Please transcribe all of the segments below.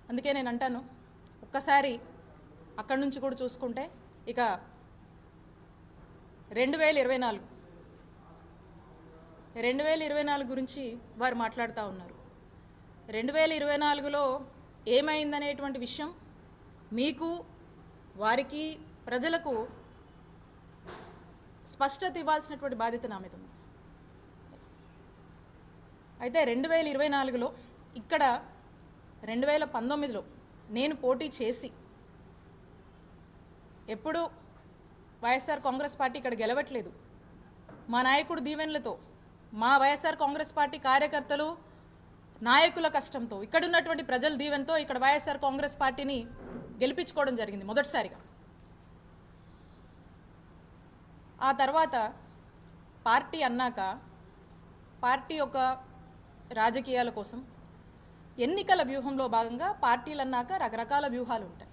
అందుకే నేను అంటాను, ఒక్కసారి అక్కడి నుంచి కూడా చూసుకుంటే ఇక 2024 గురించి వారు మాట్లాడుతూ ఉన్నారు. 2024లో ఏమైందనేటువంటి విషయం మీకు, వారికి, ప్రజలకు స్పష్టత ఇవ్వాల్సినటువంటి బాధ్యత నా మీద ఉంది. అయితే 2024లో ఇక్కడ 2019లో నేను పోటీ చేసి ఎప్పుడు వైఎస్ఆర్ కాంగ్రెస్ పార్టీ ఇక్కడ గెలవట్లేదు. మా నాయకుడు దీవెనలతో, మా వైఎస్ఆర్ కాంగ్రెస్ పార్టీ కార్యకర్తలు నాయకుల కష్టంతో, ఇక్కడ ఉన్నటువంటి ప్రజల దీవెనతో ఇక్కడ వైఎస్ఆర్ కాంగ్రెస్ పార్టీని గెలిపించుకోవడం జరిగింది మొదటిసారిగా. ఆ తర్వాత పార్టీ అన్నాక పార్టీ యొక్క రాజకీయాల కోసం ఎన్నికల వ్యూహంలో భాగంగా పార్టీలు అన్నాక రకరకాల వ్యూహాలు ఉంటాయి.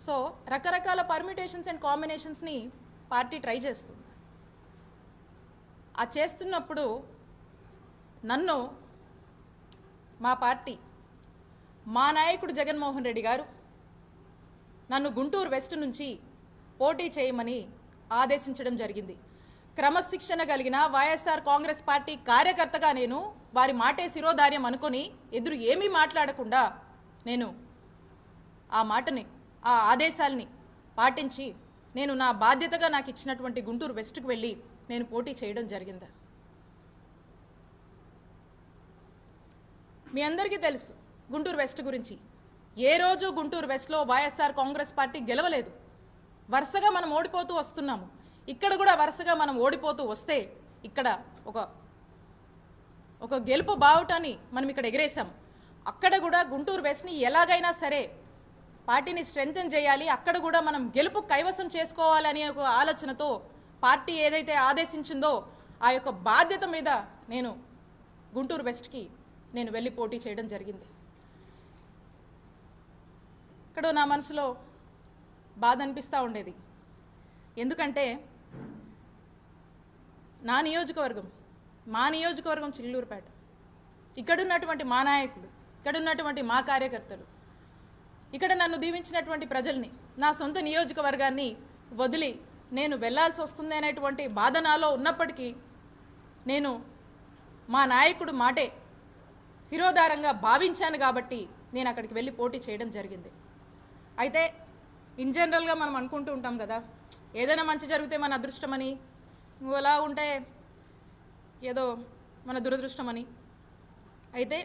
సో రకరకాల పర్మిటేషన్స్ అండ్ కాంబినేషన్స్ని పార్టీ ట్రై చేస్తుంది. ఆ చేస్తున్నప్పుడు నన్ను మా పార్టీ, మా నాయకుడు జగన్మోహన్ రెడ్డి గారు నన్ను గుంటూరు వెస్ట్ నుంచి పోటీ చేయమని ఆదేశించడం జరిగింది. క్రమశిక్షణ కలిగిన వైఎస్ఆర్ కాంగ్రెస్ పార్టీ కార్యకర్తగా నేను వారి మాటే శిరోధార్యం అనుకొని ఎదురు ఏమీ మాట్లాడకుండా నేను ఆ మాటని, ఆ ఆదేశాలని పాటించి నేను నా బాధ్యతగా నాకు ఇచ్చినటువంటి గుంటూరు వెస్ట్కి వెళ్ళి నేను పోటీ చేయడం జరిగింది. మీ అందరికీ తెలుసు గుంటూరు వెస్ట్ గురించి. ఏ రోజు గుంటూరు వెస్ట్లో వైఎస్ఆర్ కాంగ్రెస్ పార్టీ గెలవలేదు. వరుసగా మనం ఓడిపోతూ వస్తున్నాము. ఇక్కడ కూడా వరుసగా మనం ఓడిపోతూ వస్తే ఇక్కడ ఒక గెలుపు బావుటాన్ని మనం ఇక్కడ ఎగిరేసాం. అక్కడ కూడా గుంటూరు వెస్ట్ని ఎలాగైనా సరే పార్టీని స్ట్రెంగ్తెన్ చేయాలి, అక్కడ కూడా మనం గెలుపు కైవసం చేసుకోవాలనే ఒక ఆలోచనతో పార్టీ ఏదైతే ఆదేశించిందో ఆ యొక్క బాధ్యత మీద నేను గుంటూరు వెస్ట్కి నేను వెళ్ళి పోటీ చేయడం జరిగింది. ఇక్కడ నా మనసులో బాధ అనిపిస్తూ ఉండేది. ఎందుకంటే నా నియోజకవర్గం, మా నియోజకవర్గం చిల్లూరుపేట, ఇక్కడున్నటువంటి మా నాయకులు, ఇక్కడున్నటువంటి మా కార్యకర్తలు, ఇక్కడ నన్ను దీవించినటువంటి ప్రజల్ని, నా సొంత నియోజకవర్గాన్ని వదిలి నేను వెళ్లాల్సి వస్తుంది అనేటువంటి బాధ నాలో ఉన్నప్పటికీ నేను మా నాయకుడు మాటే శిరోధారంగా భావించాను కాబట్టి నేను అక్కడికి వెళ్ళి పోటీ చేయడం జరిగింది. అయితే ఇన్ జనరల్గా మనం అనుకుంటూ ఉంటాం కదా, ఏదైనా మంచి జరిగితే మన అదృష్టమని, ఇంకోలా ఉంటే ఏదో మన దురదృష్టమని. అయితే